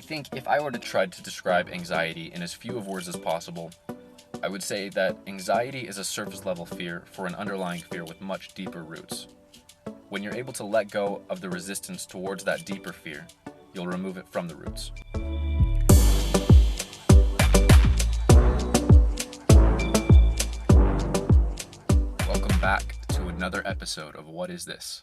I think if I were to try to describe anxiety in as few of words as possible, I would say that anxiety is a surface level fear for an underlying fear with much deeper roots. When you're able to let go of the resistance towards that deeper fear, you'll remove it from the roots. Welcome back to another episode of What Is This?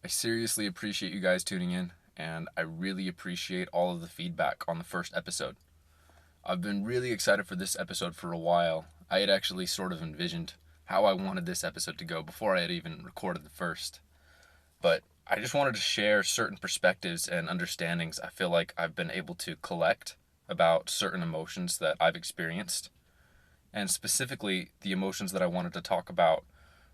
I seriously appreciate you guys tuning in, and I really appreciate all of the feedback on the first episode. I've been really excited for this episode for a while. I had actually sort of envisioned how I wanted this episode to go before I had even recorded the first. But I just wanted to share certain perspectives and understandings I feel like I've been able to collect about certain emotions that I've experienced. And specifically, the emotions that I wanted to talk about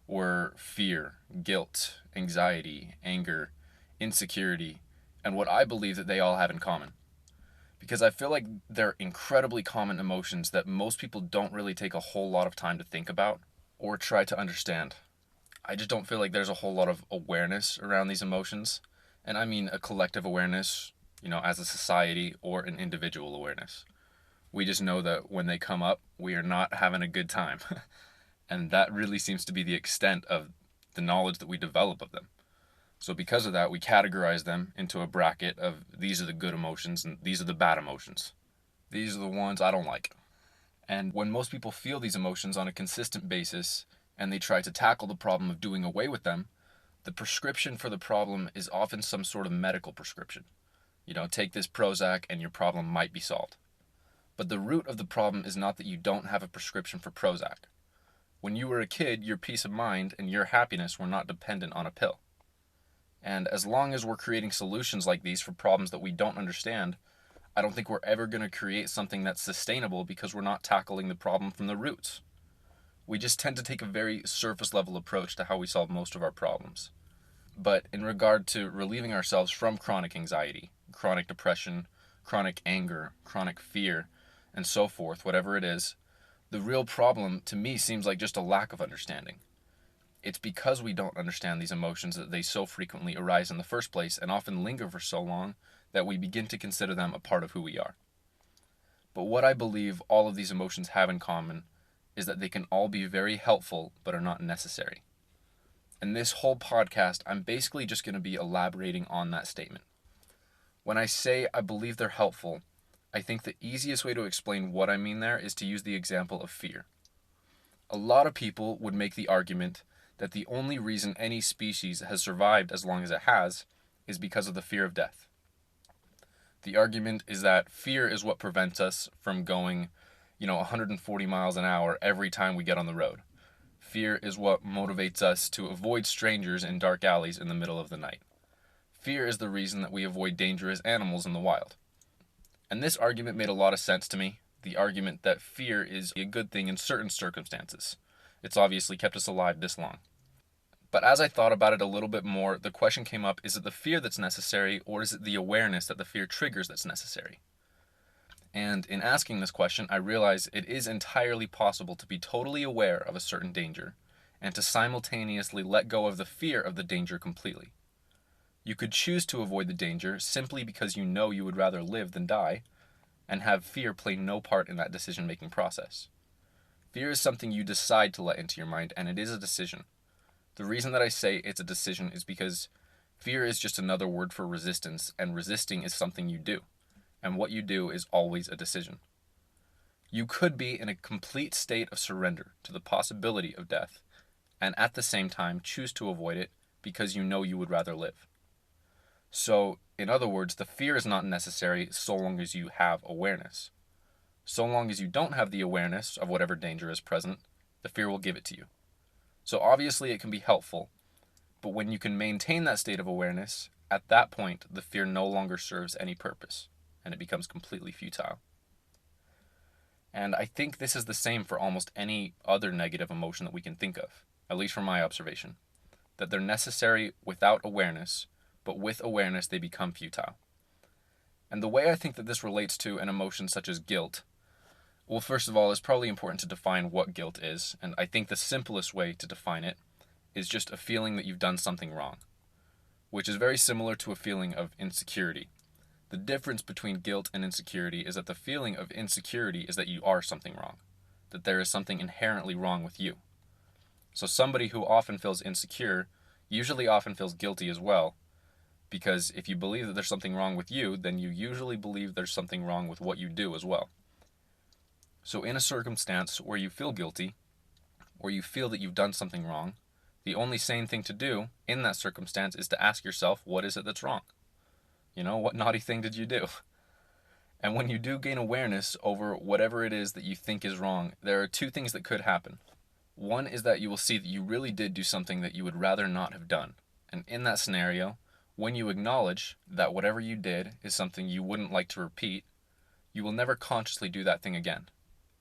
were fear, guilt, anxiety, anger, insecurity, and what I believe that they all have in common. Because I feel like they're incredibly common emotions that most people don't really take a whole lot of time to think about or try to understand. I just don't feel like there's a whole lot of awareness around these emotions. And I mean a collective awareness, as a society, or an individual awareness. We just know that when they come up, we are not having a good time. And that really seems to be the extent of the knowledge that we develop of them. So because of that, we categorize them into a bracket of these are the good emotions and these are the bad emotions. These are the ones I don't like. And when most people feel these emotions on a consistent basis and they try to tackle the problem of doing away with them, the prescription for the problem is often some sort of medical prescription. Take this Prozac and your problem might be solved. But the root of the problem is not that you don't have a prescription for Prozac. When you were a kid, your peace of mind and your happiness were not dependent on a pill. And as long as we're creating solutions like these for problems that we don't understand, I don't think we're ever going to create something that's sustainable because we're not tackling the problem from the roots. We just tend to take a very surface level approach to how we solve most of our problems. But in regard to relieving ourselves from chronic anxiety, chronic depression, chronic anger, chronic fear, and so forth, whatever it is, the real problem to me seems like just a lack of understanding. It's because we don't understand these emotions that they so frequently arise in the first place and often linger for so long that we begin to consider them a part of who we are. But what I believe all of these emotions have in common is that they can all be very helpful but are not necessary. In this whole podcast, I'm basically just going to be elaborating on that statement. When I say I believe they're helpful, I think the easiest way to explain what I mean there is to use the example of fear. A lot of people would make the argument that the only reason any species has survived as long as it has is because of the fear of death. The argument is that fear is what prevents us from going, 140 miles an hour every time we get on the road. Fear is what motivates us to avoid strangers in dark alleys in the middle of the night. Fear is the reason that we avoid dangerous animals in the wild. And this argument made a lot of sense to me. The argument that fear is a good thing in certain circumstances. It's obviously kept us alive this long. But as I thought about it a little bit more, the question came up, is it the fear that's necessary, or is it the awareness that the fear triggers that's necessary? And in asking this question, I realized it is entirely possible to be totally aware of a certain danger, and to simultaneously let go of the fear of the danger completely. You could choose to avoid the danger simply because you know you would rather live than die, and have fear play no part in that decision-making process. Fear is something you decide to let into your mind, and it is a decision. The reason that I say it's a decision is because fear is just another word for resistance, and resisting is something you do. And what you do is always a decision. You could be in a complete state of surrender to the possibility of death, and at the same time choose to avoid it because you know you would rather live. So, in other words, the fear is not necessary so long as you have awareness. So long as you don't have the awareness of whatever danger is present, the fear will give it to you. So obviously it can be helpful, but when you can maintain that state of awareness, at that point the fear no longer serves any purpose, and it becomes completely futile. And I think this is the same for almost any other negative emotion that we can think of, at least from my observation, that they're necessary without awareness, but with awareness they become futile. And the way I think that this relates to an emotion such as guilt, well, first of all, it's probably important to define what guilt is, and I think the simplest way to define it is just a feeling that you've done something wrong, which is very similar to a feeling of insecurity. The difference between guilt and insecurity is that the feeling of insecurity is that you are something wrong, that there is something inherently wrong with you. So somebody who often feels insecure usually often feels guilty as well, because if you believe that there's something wrong with you, then you usually believe there's something wrong with what you do as well. So in a circumstance where you feel guilty, or you feel that you've done something wrong, the only sane thing to do in that circumstance is to ask yourself, what is it that's wrong? What naughty thing did you do? And when you do gain awareness over whatever it is that you think is wrong, there are two things that could happen. One is that you will see that you really did do something that you would rather not have done. And in that scenario, when you acknowledge that whatever you did is something you wouldn't like to repeat, you will never consciously do that thing again.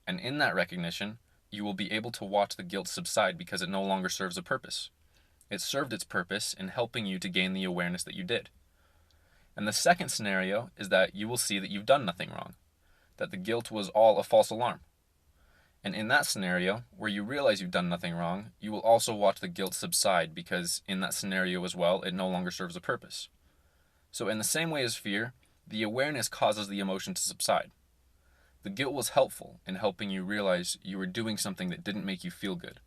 And in that recognition, you will be able to watch the guilt subside because it no longer serves a purpose. It served its purpose in helping you to gain the awareness that you did. And the second scenario is that you will see that you've done nothing wrong, that the guilt was all a false alarm. And in that scenario, where you realize you've done nothing wrong, you will also watch the guilt subside because in that scenario as well, it no longer serves a purpose. So in the same way as fear, the awareness causes the emotion to subside. The guilt was helpful in helping you realize you were doing something that didn't make you feel good.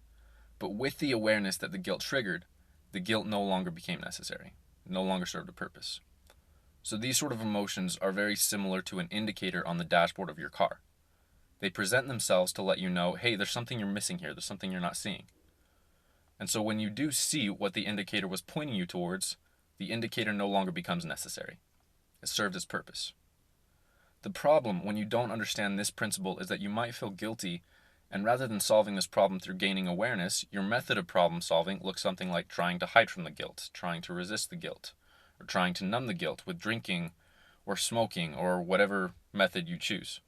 But with the awareness that the guilt triggered, the guilt no longer became necessary, no longer served a purpose. So these sort of emotions are very similar to an indicator on the dashboard of your car. They present themselves to let you know, hey, there's something you're missing here, there's something you're not seeing. And so when you do see what the indicator was pointing you towards, the indicator no longer becomes necessary. It served its purpose. The problem when you don't understand this principle is that you might feel guilty, and rather than solving this problem through gaining awareness, your method of problem solving looks something like trying to hide from the guilt, trying to resist the guilt, or trying to numb the guilt with drinking or smoking or whatever method you choose.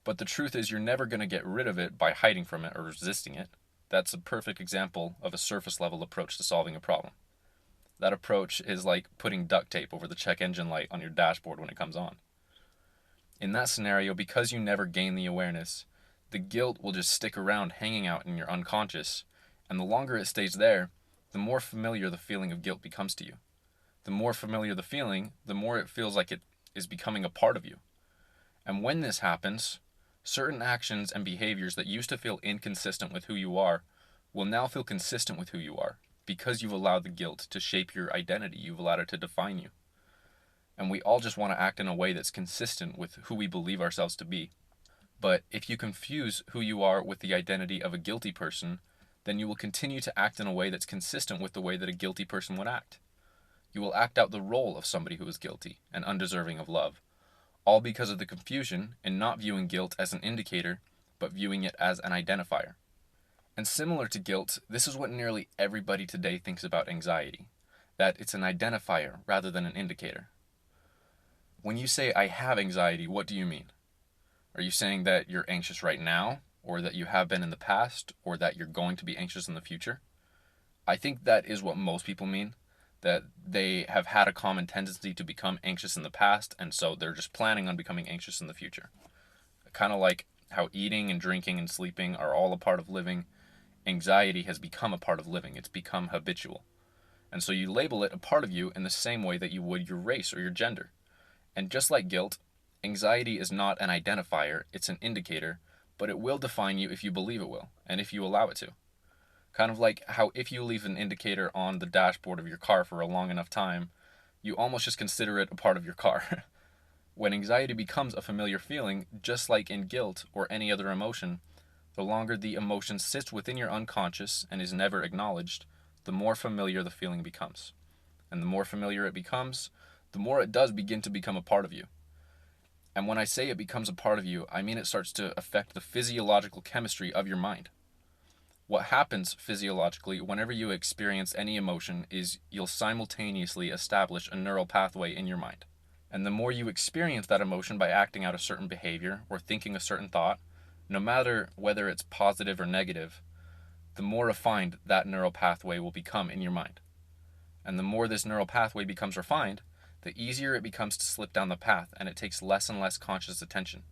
But the truth is you're never going to get rid of it by hiding from it or resisting it. That's a perfect example of a surface level approach to solving a problem. That approach is like putting duct tape over the check engine light on your dashboard when it comes on. In that scenario, because you never gain the awareness, the guilt will just stick around hanging out in your unconscious, and the longer it stays there, the more familiar the feeling of guilt becomes to you. The more familiar the feeling, the more it feels like it is becoming a part of you. And when this happens, certain actions and behaviors that used to feel inconsistent with who you are will now feel consistent with who you are because you've allowed the guilt to shape your identity. You've allowed it to define you. And we all just want to act in a way that's consistent with who we believe ourselves to be. But if you confuse who you are with the identity of a guilty person, then you will continue to act in a way that's consistent with the way that a guilty person would act. You will act out the role of somebody who is guilty and undeserving of love, all because of the confusion in not viewing guilt as an indicator, but viewing it as an identifier. And similar to guilt, this is what nearly everybody today thinks about anxiety, that it's an identifier rather than an indicator. When you say, I have anxiety, what do you mean? Are you saying that you're anxious right now, or that you have been in the past, or that you're going to be anxious in the future? I think that is what most people mean, that they have had a common tendency to become anxious in the past, and so they're just planning on becoming anxious in the future. Kind of like how eating and drinking and sleeping are all a part of living, anxiety has become a part of living. It's become habitual. And so you label it a part of you in the same way that you would your race or your gender. And just like guilt, anxiety is not an identifier, it's an indicator, but it will define you if you believe it will, and if you allow it to. Kind of like how if you leave an indicator on the dashboard of your car for a long enough time, you almost just consider it a part of your car. When anxiety becomes a familiar feeling, just like in guilt or any other emotion, the longer the emotion sits within your unconscious and is never acknowledged, the more familiar the feeling becomes. And the more familiar it becomes, the more it does begin to become a part of you. And when I say it becomes a part of you, I mean it starts to affect the physiological chemistry of your mind. What happens physiologically whenever you experience any emotion is you'll simultaneously establish a neural pathway in your mind. And the more you experience that emotion by acting out a certain behavior or thinking a certain thought, no matter whether it's positive or negative, the more refined that neural pathway will become in your mind. And the more this neural pathway becomes refined, the easier it becomes to slip down the path, and it takes less and less conscious attention.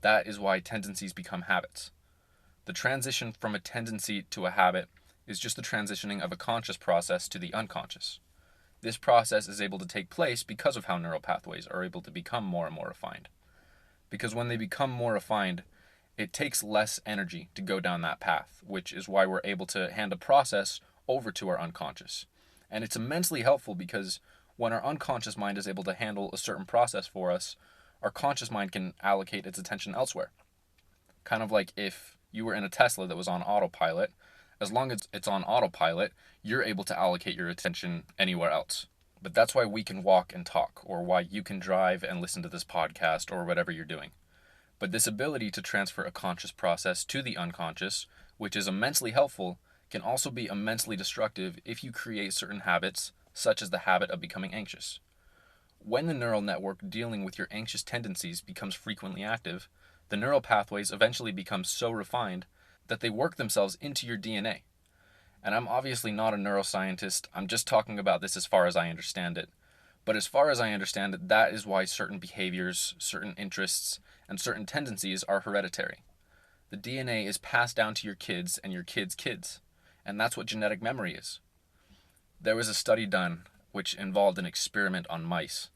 That is why tendencies become habits. The transition from a tendency to a habit is just the transitioning of a conscious process to the unconscious. This process is able to take place because of how neural pathways are able to become more and more refined. Because when they become more refined, it takes less energy to go down that path, which is why we're able to hand a process over to our unconscious. And it's immensely helpful because when our unconscious mind is able to handle a certain process for us, our conscious mind can allocate its attention elsewhere. Kind of like if you were in a Tesla that was on autopilot, as long as it's on autopilot, you're able to allocate your attention anywhere else. But that's why we can walk and talk, or why you can drive and listen to this podcast, or whatever you're doing. But this ability to transfer a conscious process to the unconscious, which is immensely helpful, can also be immensely destructive if you create certain habits, such as the habit of becoming anxious. When the neural network dealing with your anxious tendencies becomes frequently active, the neural pathways eventually become so refined that they work themselves into your DNA. And I'm obviously not a neuroscientist, I'm just talking about this as far as I understand it. But as far as I understand it, that is why certain behaviors, certain interests, and certain tendencies are hereditary. The DNA is passed down to your kids and your kids' kids, and that's what genetic memory is. There was a study done which involved an experiment on mice,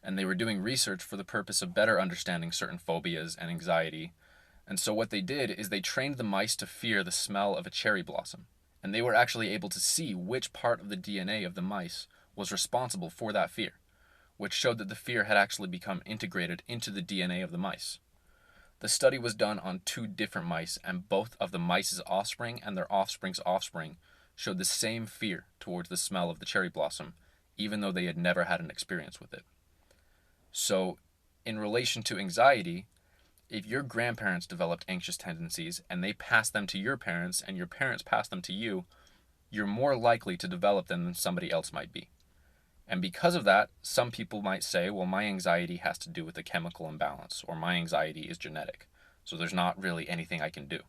and they were doing research for the purpose of better understanding certain phobias and anxiety. And so what they did is they trained the mice to fear the smell of a cherry blossom. And they were actually able to see which part of the DNA of the mice was responsible for that fear, which showed that the fear had actually become integrated into the DNA of the mice. The study was done on 2 different mice, and both of the mice's offspring and their offspring's offspring showed the same fear towards the smell of the cherry blossom, even though they had never had an experience with it. So, in relation to anxiety, if your grandparents developed anxious tendencies and they passed them to your parents and your parents passed them to you, you're more likely to develop them than somebody else might be. And because of that, some people might say, well, my anxiety has to do with a chemical imbalance, or my anxiety is genetic, so there's not really anything I can do.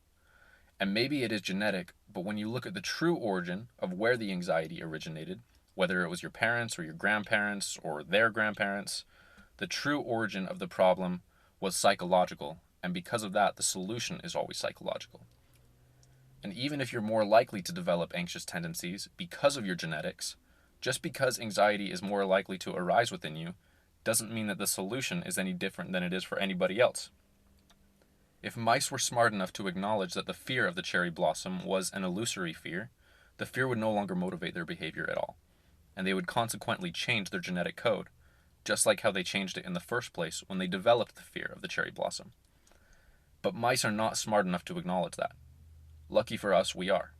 And maybe it is genetic, but when you look at the true origin of where the anxiety originated, whether it was your parents or your grandparents or their grandparents, the true origin of the problem was psychological, and because of that, the solution is always psychological. And even if you're more likely to develop anxious tendencies because of your genetics, just because anxiety is more likely to arise within you, doesn't mean that the solution is any different than it is for anybody else. If mice were smart enough to acknowledge that the fear of the cherry blossom was an illusory fear, the fear would no longer motivate their behavior at all, and they would consequently change their genetic code, just like how they changed it in the first place when they developed the fear of the cherry blossom. But mice are not smart enough to acknowledge that. Lucky for us, we are.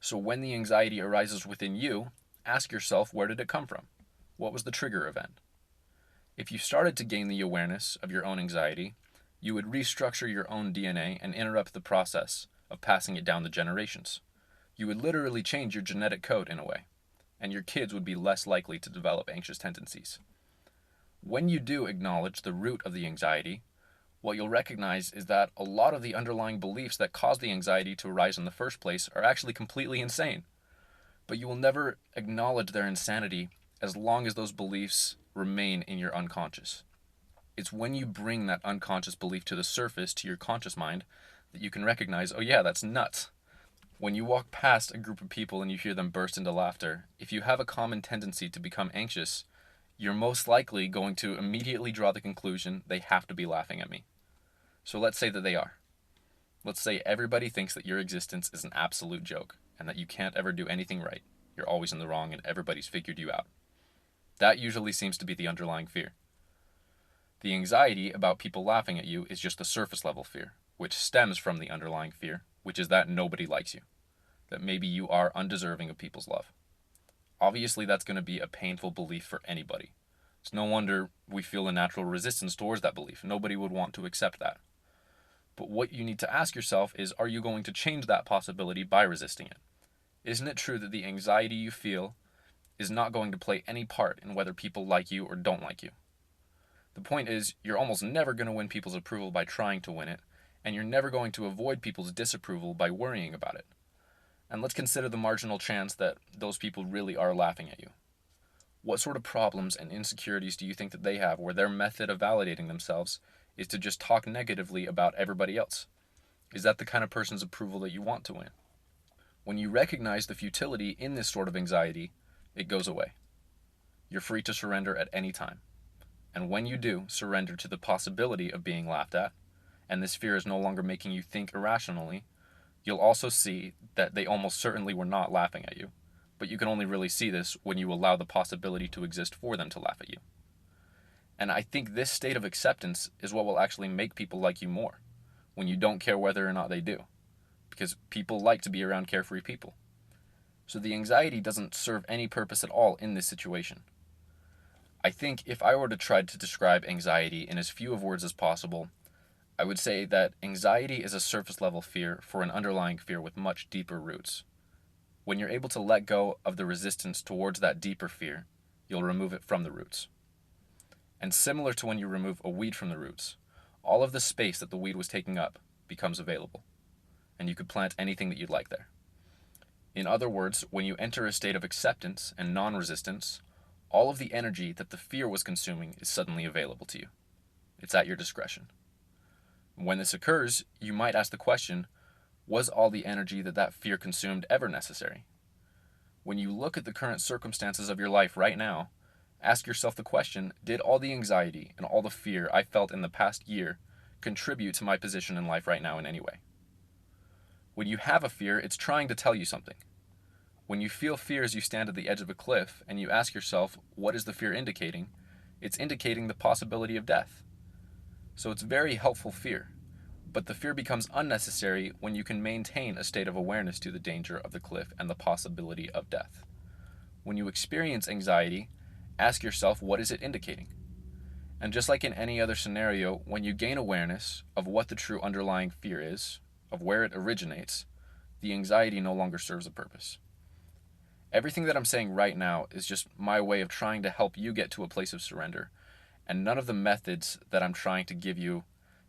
So when the anxiety arises within you, ask yourself, where did it come from? What was the trigger event? If you started to gain the awareness of your own anxiety, you would restructure your own DNA and interrupt the process of passing it down the generations. You would literally change your genetic code in a way, and your kids would be less likely to develop anxious tendencies. When you do acknowledge the root of the anxiety, what you'll recognize is that a lot of the underlying beliefs that cause the anxiety to arise in the first place are actually completely insane. But you will never acknowledge their insanity as long as those beliefs remain in your unconscious. It's when you bring that unconscious belief to the surface, to your conscious mind, that you can recognize, oh yeah, that's nuts. When you walk past a group of people and you hear them burst into laughter, if you have a common tendency to become anxious, you're most likely going to immediately draw the conclusion they have to be laughing at me. So let's say that they are. Let's say everybody thinks that your existence is an absolute joke and that you can't ever do anything right. You're always in the wrong and everybody's figured you out. That usually seems to be the underlying fear. The anxiety about people laughing at you is just the surface level fear, which stems from the underlying fear, which is that nobody likes you, that maybe you are undeserving of people's love. Obviously, that's going to be a painful belief for anybody. It's no wonder we feel a natural resistance towards that belief. Nobody would want to accept that. But what you need to ask yourself is, are you going to change that possibility by resisting it? Isn't it true that the anxiety you feel is not going to play any part in whether people like you or don't like you? The point is, you're almost never going to win people's approval by trying to win it, and you're never going to avoid people's disapproval by worrying about it. And let's consider the marginal chance that those people really are laughing at you. What sort of problems and insecurities do you think that they have where their method of validating themselves is to just talk negatively about everybody else? Is that the kind of person's approval that you want to win? When you recognize the futility in this sort of anxiety, it goes away. You're free to surrender at any time. And when you do, surrender to the possibility of being laughed at, and this fear is no longer making you think irrationally, you'll also see that they almost certainly were not laughing at you. But you can only really see this when you allow the possibility to exist for them to laugh at you. And I think this state of acceptance is what will actually make people like you more, when you don't care whether or not they do. Because people like to be around carefree people. So the anxiety doesn't serve any purpose at all in this situation. I think if I were to try to describe anxiety in as few of words as possible, I would say that anxiety is a surface level fear for an underlying fear with much deeper roots. When you're able to let go of the resistance towards that deeper fear, you'll remove it from the roots. And similar to when you remove a weed from the roots, all of the space that the weed was taking up becomes available, and you could plant anything that you'd like there. In other words, when you enter a state of acceptance and non-resistance, all of the energy that the fear was consuming is suddenly available to you. It's at your discretion. When this occurs, you might ask the question, was all the energy that fear consumed ever necessary? When you look at the current circumstances of your life right now, ask yourself the question, did all the anxiety and all the fear I felt in the past year contribute to my position in life right now in any way? When you have a fear, it's trying to tell you something. When you feel fear as you stand at the edge of a cliff and you ask yourself, what is the fear indicating? It's indicating the possibility of death. So it's very helpful fear. But the fear becomes unnecessary when you can maintain a state of awareness to the danger of the cliff and the possibility of death. When you experience anxiety, ask yourself, what is it indicating? And just like in any other scenario, when you gain awareness of what the true underlying fear is, of where it originates, the anxiety no longer serves a purpose. Everything that I'm saying right now is just my way of trying to help you get to a place of surrender, and none of the methods that I'm trying to give you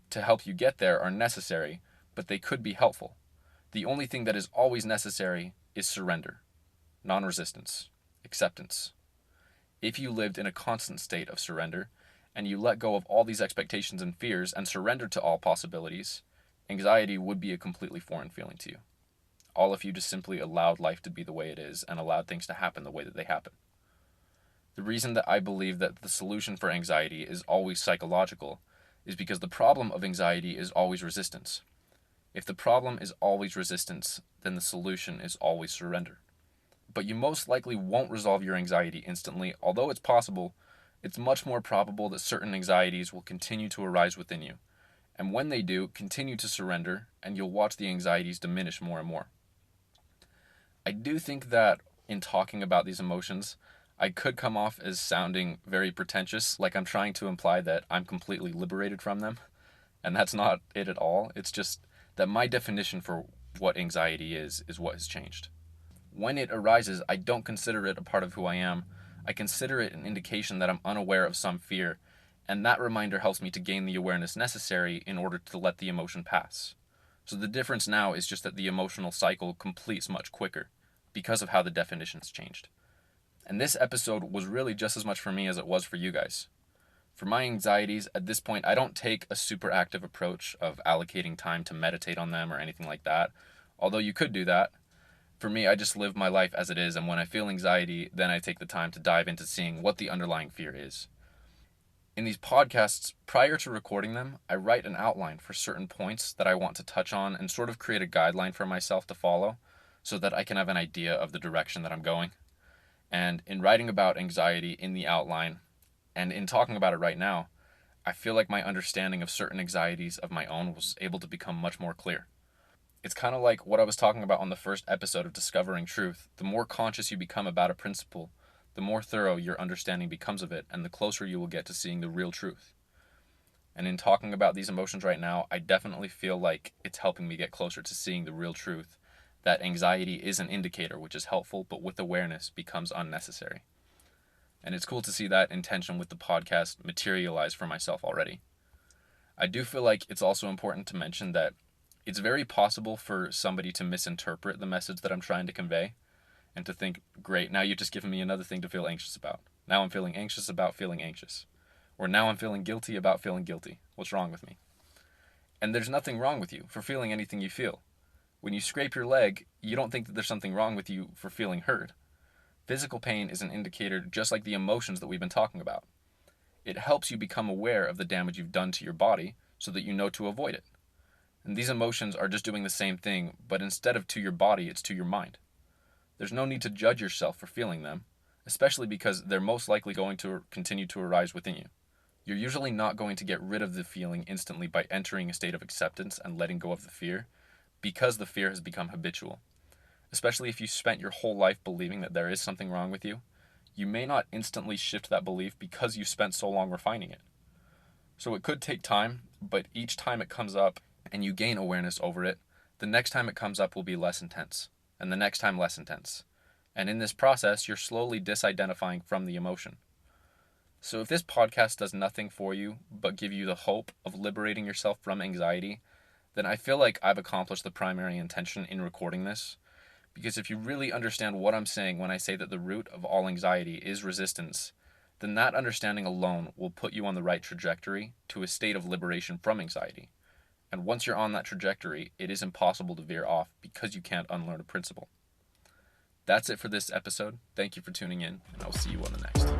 to help you get there are necessary, but they could be helpful. The only thing that is always necessary is surrender, non-resistance, acceptance. If you lived in a constant state of surrender, and you let go of all these expectations and fears and surrendered to all possibilities, anxiety would be a completely foreign feeling to you. All if you just simply allowed life to be the way it is and allowed things to happen the way that they happen. The reason that I believe that the solution for anxiety is always psychological is because the problem of anxiety is always resistance. If the problem is always resistance, then the solution is always surrender. But you most likely won't resolve your anxiety instantly. Although it's possible, it's much more probable that certain anxieties will continue to arise within you. And when they do, continue to surrender, and you'll watch the anxieties diminish more and more. I do think that in talking about these emotions, I could come off as sounding very pretentious, like I'm trying to imply that I'm completely liberated from them. And that's not it at all. It's just that my definition for what anxiety is what has changed. When it arises, I don't consider it a part of who I am. I consider it an indication that I'm unaware of some fear, and that reminder helps me to gain the awareness necessary in order to let the emotion pass. So the difference now is just that the emotional cycle completes much quicker because of how the definition's changed. And this episode was really just as much for me as it was for you guys. For my anxieties, at this point, I don't take a super active approach of allocating time to meditate on them or anything like that, although you could do that. For me, I just live my life as it is, and when I feel anxiety, then I take the time to dive into seeing what the underlying fear is. In these podcasts, prior to recording them, I write an outline for certain points that I want to touch on and sort of create a guideline for myself to follow so that I can have an idea of the direction that I'm going. And in writing about anxiety in the outline, and in talking about it right now, I feel like my understanding of certain anxieties of my own was able to become much more clear. It's kind of like what I was talking about on the first episode of Discovering Truth. The more conscious you become about a principle, the more thorough your understanding becomes of it, and the closer you will get to seeing the real truth. And in talking about these emotions right now, I definitely feel like it's helping me get closer to seeing the real truth, that anxiety is an indicator which is helpful, but with awareness becomes unnecessary. And it's cool to see that intention with the podcast materialize for myself already. I do feel like it's also important to mention that it's very possible for somebody to misinterpret the message that I'm trying to convey and to think, great, now you've just given me another thing to feel anxious about. Now I'm feeling anxious about feeling anxious. Or now I'm feeling guilty about feeling guilty. What's wrong with me? And there's nothing wrong with you for feeling anything you feel. When you scrape your leg, you don't think that there's something wrong with you for feeling hurt. Physical pain is an indicator just like the emotions that we've been talking about. It helps you become aware of the damage you've done to your body so that you know to avoid it. And these emotions are just doing the same thing, but instead of to your body, it's to your mind. There's no need to judge yourself for feeling them, especially because they're most likely going to continue to arise within you. You're usually not going to get rid of the feeling instantly by entering a state of acceptance and letting go of the fear, because the fear has become habitual. Especially if you spent your whole life believing that there is something wrong with you, you may not instantly shift that belief because you spent so long refining it. So it could take time, but each time it comes up and you gain awareness over it, the next time it comes up will be less intense, and the next time less intense. And in this process, you're slowly disidentifying from the emotion. So if this podcast does nothing for you but give you the hope of liberating yourself from anxiety, then I feel like I've accomplished the primary intention in recording this. Because if you really understand what I'm saying when I say that the root of all anxiety is resistance, then that understanding alone will put you on the right trajectory to a state of liberation from anxiety. And once you're on that trajectory, it is impossible to veer off because you can't unlearn a principle. That's it for this episode. Thank you for tuning in, and I'll see you on the next.